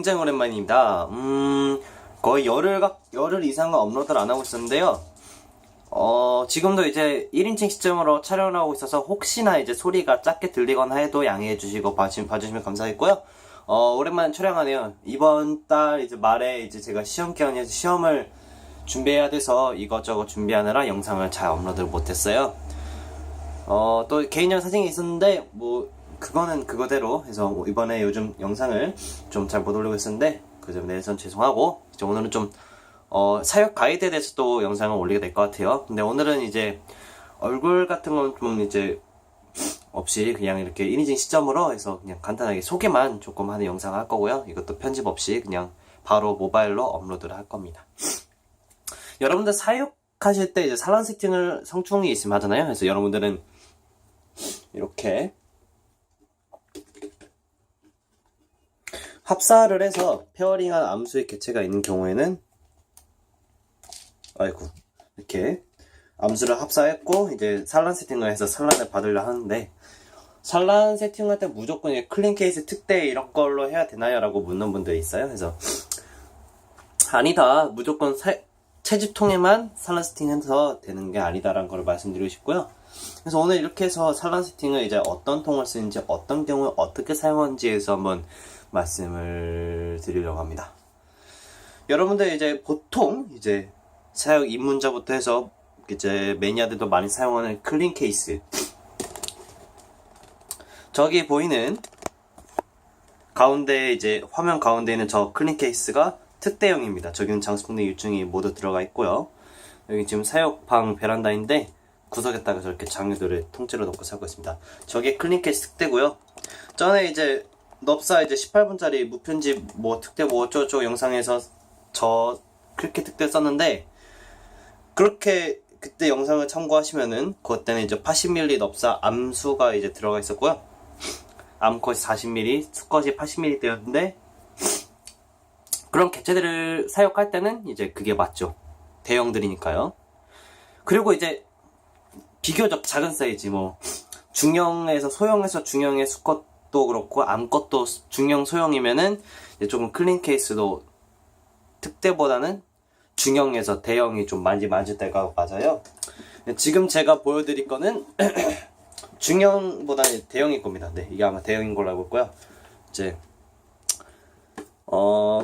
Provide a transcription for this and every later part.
굉장히 오랜만입니다. 거의 열흘 이상은 업로드를 안 하고 있었는데요. 지금도 이제 1인칭 시점으로 촬영을 하고 있어서 혹시나 이제 소리가 작게 들리거나 해도 양해해 주시고 봐주시면 감사하겠고요. 오랜만에 촬영하네요. 이번 달 이제 말에 이제 제가 시험 기간이어서 시험을 준비해야 돼서 이것저것 준비하느라 영상을 잘 업로드를 못했어요. 또 개인용 사진이 있었는데 그거는 그거대로 해서 이번에 요즘 영상을 좀 잘 못 올리고 있었는데 그 점에 대해서는 죄송하고, 이제 오늘은 좀 사육 가이드에 대해서 또 영상을 올리게 될 것 같아요. 근데 오늘은 이제 얼굴 같은 건 좀 이제 없이 그냥 이렇게 1인칭 시점으로 해서 그냥 간단하게 소개만 조금 하는 영상을 할 거고요. 이것도 편집 없이 그냥 바로 모바일로 업로드를 할 겁니다. 여러분들 사육하실 때 이제 산란 세팅을 성충이 있으면 하잖아요. 그래서 여러분들은 이렇게 합사를 해서 페어링한 암수의 개체가 있는 경우에는 이렇게 암수를 합사했고 이제 산란 세팅을 해서 산란을 받으려 하는데, 산란 세팅할 때 무조건 클린 케이스 특대 이런 걸로 해야 되나요? 라고 묻는 분들이 있어요. 그래서 아니다, 무조건 채집통에만 산란 세팅해서 되는 게 아니다라는 걸 말씀드리고 싶고요. 그래서 오늘 이렇게 해서 산란 세팅을 이제 어떤 통을 쓰는지, 어떤 경우에 어떻게 사용하는지에서 한번 말씀을 드리려고 합니다. 여러분들 이제 보통 이제 사육 입문자부터 해서 이제 매니아들도 많이 사용하는 클린 케이스, 저기 보이는 가운데 이제 화면 가운데 있는 저 클린 케이스가 특대형입니다. 저기는 장수풍 등 유충이 모두 들어가 있고요. 여기 지금 사육방 베란다인데 구석에다가 저렇게 장류들을 통째로 넣고 살고 있습니다. 저게 클린 케이스 특대고요. 전에 이제 넙사 이제 18분짜리 무편집 특대 어쩌고저쩌고 영상에서 저 그렇게 특대 썼는데, 그렇게 그때 영상을 참고하시면은 그때는 이제 80mm 넙사 암수가 이제 들어가 있었고요. 암컷이 40mm, 수컷이 80mm 대였는데, 그런 개체들을 사육할 때는 이제 그게 맞죠. 대형들이니까요. 그리고 이제 비교적 작은 사이즈, 중형에서 소형에서 중형의 수컷도 그렇고 암컷도 중형 소형이면은 이제 조금 클린 케이스도 특대보다는 중형에서 대형이 좀 많이 맞을 때가 맞아요. 지금 제가 보여드릴 거는 중형보다는 대형일 겁니다. 네, 이게 아마 대형인 걸로 알고 있고요. 이제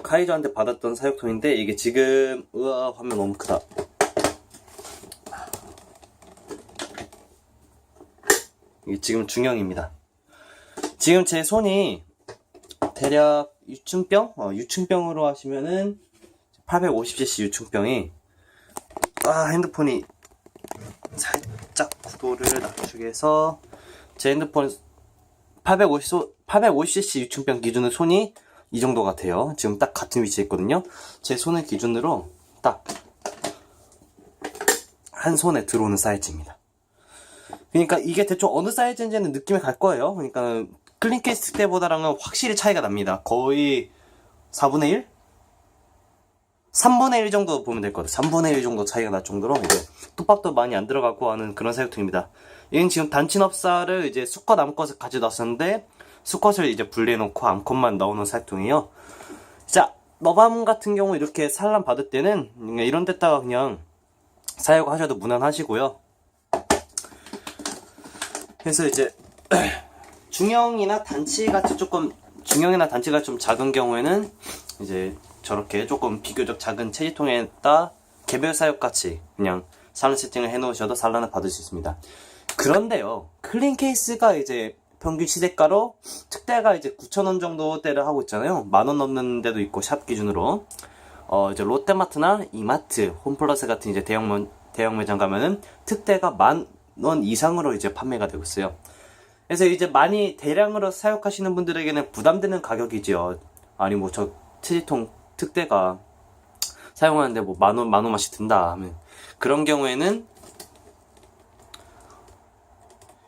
카이저한테 받았던 사육통인데, 이게 지금 화면 너무 크다. 이게 지금 중형입니다. 지금 제 손이 대략 유충병? 유충병으로 하시면은 850cc 유충병이, 핸드폰이 살짝 구도를 낮추게 해서 제 핸드폰 850cc 유충병 기준으로 손이 이 정도 같아요. 지금 딱 같은 위치에 있거든요. 제 손을 기준으로 딱 한 손에 들어오는 사이즈입니다. 그러니까 이게 대충 어느 사이즈인지는 느낌이 갈 거예요. 그러니까 클린 케이스 때보다랑은 확실히 차이가 납니다. 거의 4분의 1? 3분의 1 정도 보면 될 것 같아요. 3분의 1 정도 차이가 날 정도로 이제 뚝밥도 많이 안 들어가고 하는 그런 사육통입니다. 이건 지금 단친업사를 이제 수컷 암컷을 가져놨었는데, 수컷을 이제 분리해놓고 암컷만 넣어놓은 사육통이에요. 자, 너밤 같은 경우 이렇게 산란 받을 때는 이런 데다가 그냥 사육하셔도 무난하시고요. 그래서 이제 중형이나 단치가 좀 작은 경우에는 이제 저렇게 조금 비교적 작은 채집통에다 개별 사육같이 그냥 산란 세팅을 해놓으셔도 산란을 받을 수 있습니다. 그런데요, 클린 케이스가 이제 평균 시세가로 특대가 이제 9,000원 정도대를 하고 있잖아요. 10,000원 넘는 데도 있고, 샵 기준으로. 이제 롯데마트나 이마트, 홈플러스 같은 이제 대형 매장 가면은 특대가 10,000원 이상으로 이제 판매가 되고 있어요. 그래서 이제 많이 대량으로 사육하시는 분들에게는 부담되는 가격이지요. 아니 저 채집통 특대가 사용하는데 10,000원씩 든다 하면, 그런 경우에는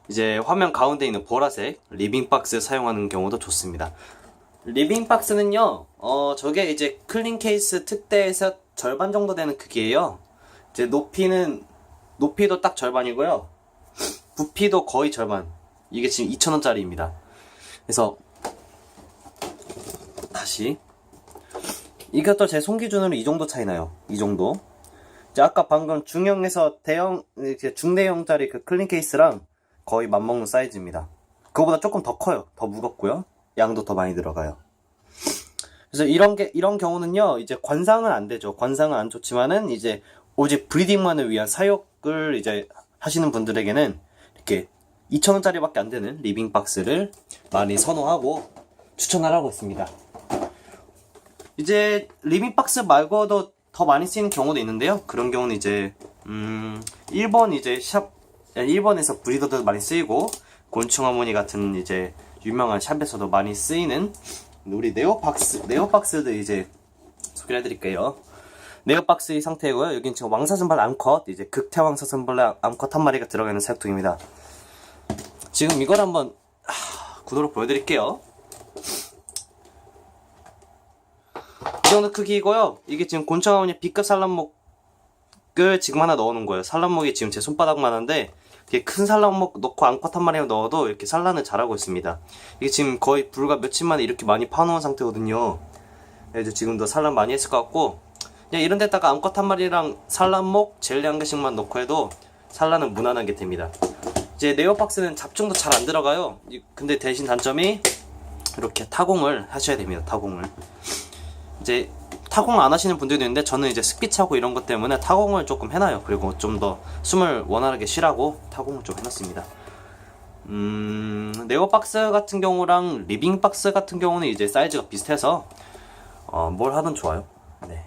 이제 화면 가운데 있는 보라색 리빙박스 사용하는 경우도 좋습니다. 리빙박스는요, 저게 이제 클린 케이스 특대에서 절반 정도 되는 크기예요. 이제 높이도 딱 절반이고요. 부피도 거의 절반. 이게 지금 2,000원짜리입니다. 그래서 다시 이것도 제 손 기준으로 이 정도 차이 나요. 이 정도. 이제 아까 방금 중형에서 대형, 이렇게 중대형짜리 그 클린 케이스랑 거의 맞먹는 사이즈입니다. 그거보다 조금 더 커요. 더 무겁고요. 양도 더 많이 들어가요. 그래서 이런 경우는요, 이제 관상은 안 되죠. 관상은 안 좋지만은, 이제 오직 브리딩만을 위한 사육을 이제 하시는 분들에게는 이렇게 2,000원짜리밖에 안 되는 리빙박스를 많이 선호하고 추천을 하고 있습니다. 이제 리빙박스 말고도 더 많이 쓰이는 경우도 있는데요. 그런 경우는 이제 일본에서 브리더도 많이 쓰이고 곤충 어머니 같은 이제 유명한 샵에서도 많이 쓰이는 우리 네오박스도 이제 소개를 해드릴게요. 네오박스의 상태고요. 여긴 지금 왕사슴벌레 암컷, 이제 극태왕사슴벌레 암컷 한 마리가 들어가 있는 사육통입니다. 지금 이걸 한번 구도로 보여드릴게요. 이 정도 크기이고요. 이게 지금 곤충 어머니 B급 산란목을 지금 하나 넣어놓은 거예요. 산란목이 지금 제 손바닥만 한데, 이렇게 큰 산란목 넣고 암컷 한 마리 넣어도 이렇게 산란을 잘하고 있습니다. 이게 지금 거의 불과 며칠 만에 이렇게 많이 파놓은 상태거든요. 그래서 지금도 산란 많이 했을 것 같고, 그냥 이런 데다가 암컷 한 마리랑 산란목, 젤리 한 개씩만 넣고 해도 산란은 무난하게 됩니다. 이제 네오박스는 잡종도 잘 안 들어가요. 근데 대신 단점이 이렇게 타공을 하셔야 됩니다. 타공을. 이제 타공 안 하시는 분들도 있는데, 저는 이제 습기 차고 이런 것 때문에 타공을 조금 해놔요. 그리고 좀 더 숨을 원활하게 쉬라고 타공을 좀 해놨습니다. 네오박스 같은 경우랑 리빙박스 같은 경우는 이제 사이즈가 비슷해서 뭘 하든 좋아요. 네.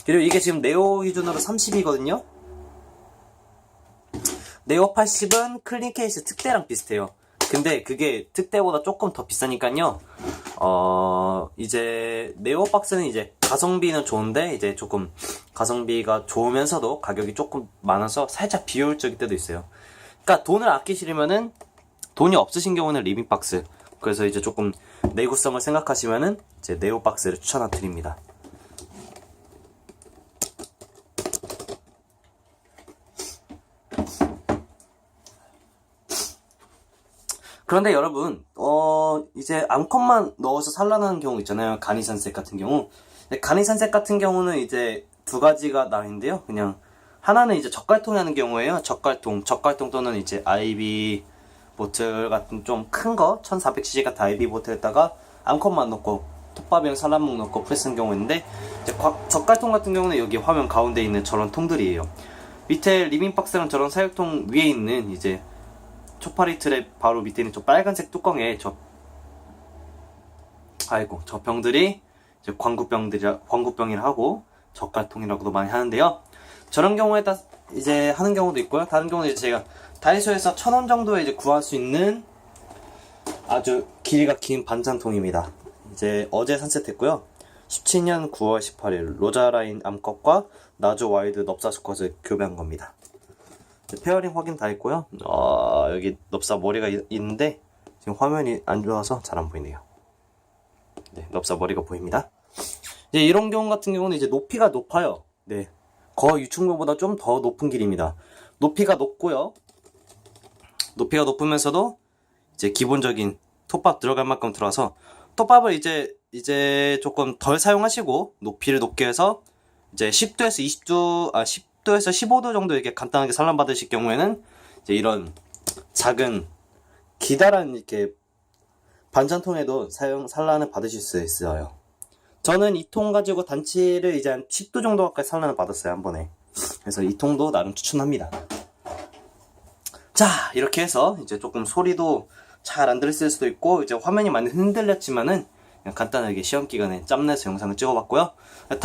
그리고 이게 지금 네오 기준으로 30이거든요. 네오 80은 클린 케이스 특대랑 비슷해요. 근데 그게 특대보다 조금 더 비싸니까요. 이제 네오박스는 이제 가성비는 좋은데, 이제 조금 가성비가 좋으면서도 가격이 조금 많아서 살짝 비효율적일 때도 있어요. 그러니까 돈을 아끼시려면은, 돈이 없으신 경우는 리빙박스, 그래서 이제 조금 내구성을 생각하시면은 이제 네오박스를 추천드립니다. 그런데 여러분, 이제 암컷만 넣어서 산란하는 경우 있잖아요. 가니산색 같은 경우. 가니산색 같은 경우는 이제 두 가지가 나있는데요. 그냥 하나는 이제 젓갈통에 하는 경우에요. 젓갈통 또는 이제 아이비 보틀 같은 좀 큰 거, 1400cc 같은 아이비 보틀에다가 암컷만 넣고 톱밥이랑 산란목 넣고 프레스는 경우 있는데, 이제 젓갈통 같은 경우는 여기 화면 가운데 있는 저런 통들이에요. 밑에 리빙박스랑 저런 사육통 위에 있는 이제 초파리 트랩 바로 밑에 있는 저 빨간색 뚜껑에 저 병들이 이제 광구병이라 하고 젓갈통이라고도 많이 하는데요. 저런 경우에다 이제 하는 경우도 있고요. 다른 경우는 이제 제가 다이소에서 1,000원 정도에 이제 구할 수 있는 아주 길이가 긴 반찬통입니다. 이제 어제 산셋했고요. 17년 9월 18일 로자라인 암컷과 나조 와이드 넙사 수컷을 교배한 겁니다. 페어링 확인 다 했고요. 여기 넙사 머리가 있는데 지금 화면이 안 좋아서 잘 안 보이네요. 네, 넙사 머리가 보입니다. 이제 이런 경우 같은 경우는 이제 높이가 높아요. 네, 거의 유충묘보다 좀 더 높은 길입니다. 높이가 높고요. 높이가 높으면서도 이제 기본적인 톱밥 들어갈 만큼 들어와서, 톱밥을 이제 조금 덜 사용하시고 높이를 높게 해서 이제 10도에서 15도 정도 이렇게 간단하게 산란 받으실 경우에는 이제 이런 작은 기다란 이렇게 반찬통에도 산란을 받으실 수 있어요. 저는 이 통 가지고 단치를 이제 한 10도 정도 가까이 산란을 받았어요, 한 번에. 그래서 이 통도 나름 추천합니다. 자, 이렇게 해서 이제 조금 소리도 잘 안 들렸을 수도 있고, 이제 화면이 많이 흔들렸지만은 그냥 간단하게 시험 기간에 짬내서 영상을 찍어봤고요.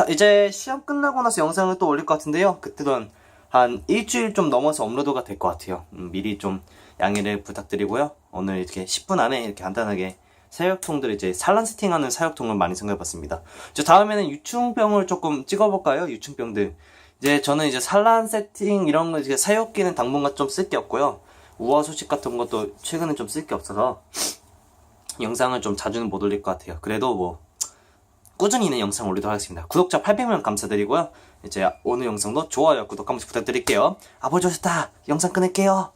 이제 시험 끝나고 나서 영상을 또 올릴 것 같은데요. 그때도 한 일주일 좀 넘어서 업로드가 될 것 같아요. 미리 좀 양해를 부탁드리고요. 오늘 이렇게 10분 안에 이렇게 간단하게 사육통들, 이제 산란 세팅하는 사육통을 많이 생각해봤습니다. 이제 다음에는 유충병을 조금 찍어볼까요? 유충병들. 이제 저는 이제 산란 세팅 이런 거, 이제 사육기는 당분간 좀 쓸 게 없고요. 우화 소식 같은 것도 최근에 좀 쓸 게 없어서 영상을 좀 자주는 못 올릴 것 같아요. 그래도 뭐 꾸준히는 영상 올리도록 하겠습니다. 구독자 800명 감사드리고요. 이제 오늘 영상도 좋아요, 구독 한 번씩 부탁드릴게요. 보여주셨다. 영상 끊을게요.